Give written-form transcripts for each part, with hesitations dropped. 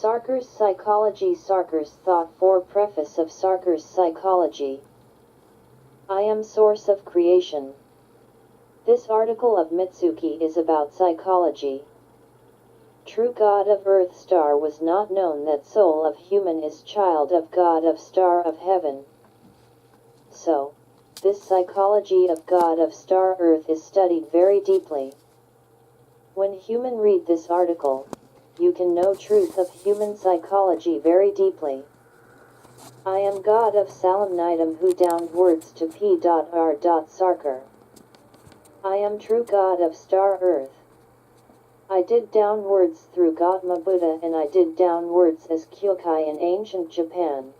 Sarkar's Psychology. Sarkar's Thought. For Preface of Sarkar's Psychology. I am source of creation. This article of Mitsuki is about psychology. True God of earth star was not known that soul of human is child of God of star of heaven. So, this psychology of God of star earth is studied very deeply. When human read this article, you can know truth of human psychology very deeply. I am God of Salamnitum who downwards to P.R. Sarkar. I am true God of star earth. I did downwards through Gautama Buddha and I did downwards as Kyokai in ancient Japan.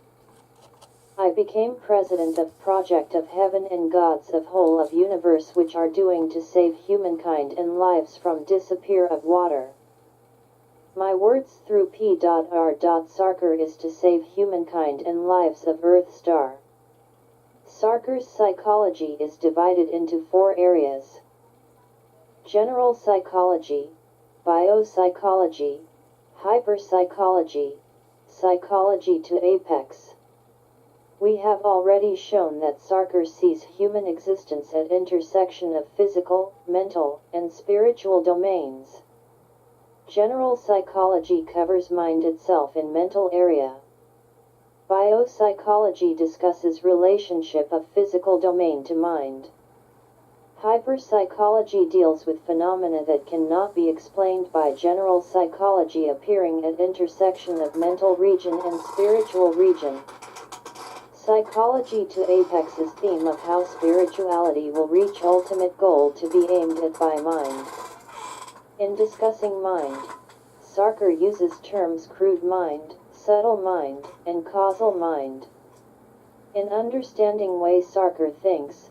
I became president of Project of Heaven and Gods of Whole of Universe which are doing to save humankind and lives from disappear of water. My words through P.R. Sarkar is to save humankind and lives of Earth star. Sarkar's psychology is divided into 4 areas. General psychology, biopsychology, hyperpsychology, psychology to apex. We have already shown that Sarkar sees human existence at intersection of physical, mental, and spiritual domains. General psychology covers mind itself in mental area. Biopsychology discusses relationship of physical domain to mind. Hyperpsychology deals with phenomena that cannot be explained by general psychology appearing at intersection of mental region and spiritual region. Psychology to apex's theme of how spirituality will reach ultimate goal to be aimed at by mind. In discussing mind, Sarkar uses terms crude mind, subtle mind, and causal mind. In understanding way Sarkar thinks,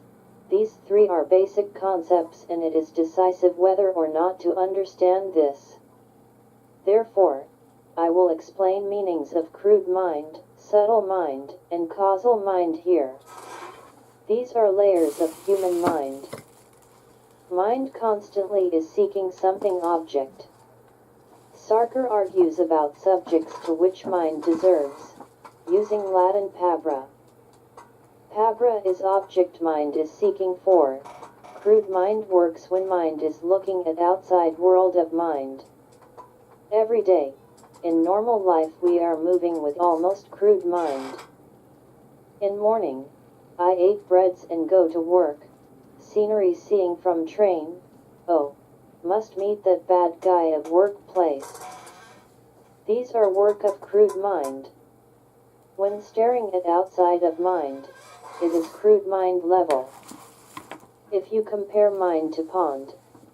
these 3 are basic concepts and it is decisive whether or not to understand this. Therefore, I will explain meanings of crude mind, subtle mind, and causal mind here. These are layers of human mind. Mind constantly is seeking something object. Sarkar argues about subjects to which mind deserves, using Latin pabra. Pabra is object mind is seeking for. Crude mind works when mind is looking at outside world of mind. Every day, in normal life we are moving with almost crude mind. In morning, I ate breads and go to work. Scenery seeing from train, oh, must meet that bad guy of workplace. These are work of crude mind. When staring at outside of mind, it is crude mind level. If you compare mind to pond,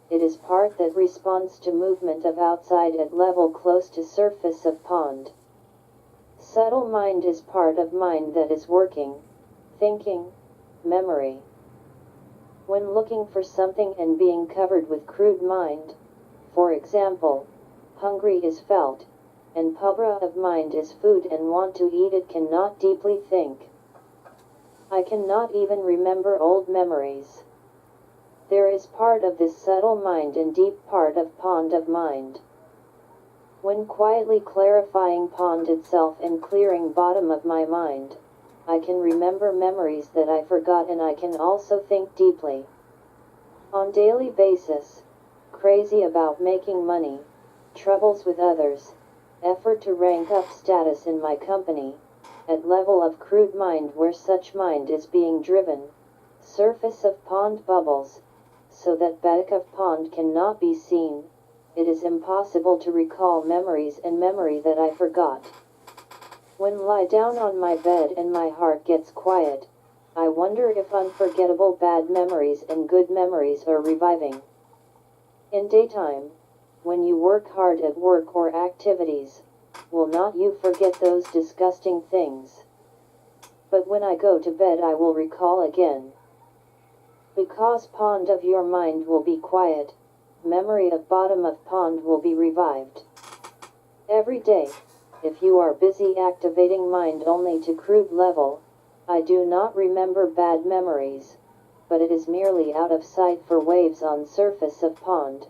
it is part that responds to movement of outside at level close to surface of pond. Subtle mind is part of mind that is working, thinking, memory. When looking for something and being covered with crude mind, for example, hungry is felt, and pabra of mind is food and want to eat it cannot deeply think. I cannot even remember old memories. There is part of this subtle mind and deep part of pond of mind. When quietly clarifying pond itself and clearing bottom of my mind, I can remember memories that I forgot and I can also think deeply. On daily basis, crazy about making money, troubles with others, effort to rank up status in my company, at level of crude mind where such mind is being driven, surface of pond bubbles, so that back of pond cannot be seen, it is impossible to recall memories and memory that I forgot. When lie down on my bed and my heart gets quiet, I wonder if unforgettable bad memories and good memories are reviving. In daytime, when you work hard at work or activities, will not you forget those disgusting things? But when I go to bed I will recall again. Because pond of your mind will be quiet, memory of bottom of pond will be revived. Every day, if you are busy activating mind only to crude level, I do not remember bad memories, but it is merely out of sight for waves on surface of pond.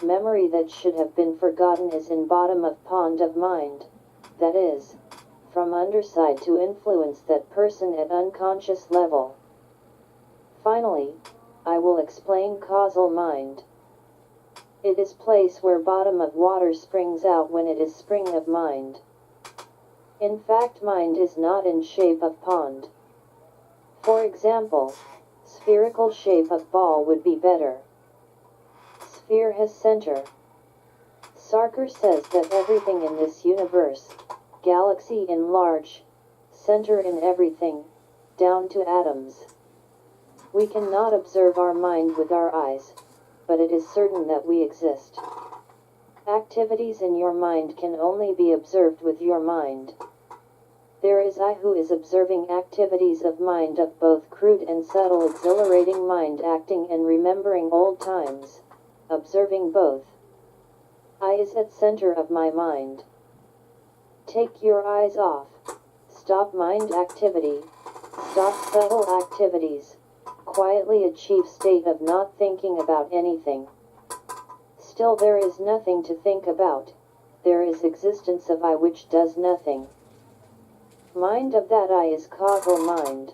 Memory that should have been forgotten is in bottom of pond of mind, that is, from underside to influence that person at unconscious level. Finally, I will explain causal mind. It is place where bottom of water springs out when it is spring of mind. In fact, mind is not in shape of pond. For example, spherical shape of ball would be better. Sphere has center. Sarkar says that everything in this universe, galaxy in large, center in everything, down to atoms. We cannot observe our mind with our eyes, but it is certain that we exist. Activities in your mind can only be observed with your mind. There is I who is observing activities of mind of both crude and subtle, exhilarating mind acting and remembering old times, observing both. I is at center of my mind. Take your eyes off. Stop mind activity. Stop subtle activities. Quietly achieve state of not thinking about anything. Still there is nothing to think about. There is existence of I which does nothing. Mind of that I is causal mind.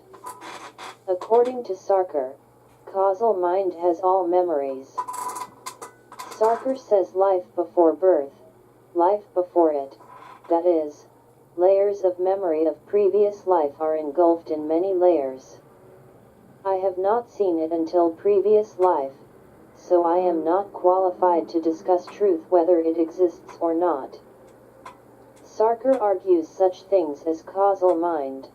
According to Sarkar, causal mind has all memories. Sarkar says life before birth, life before it, that is, layers of memory of previous life are engulfed in many layers. I have not seen it until previous life, so I am not qualified to discuss truth whether it exists or not. Sarkar argues such things as causal mind.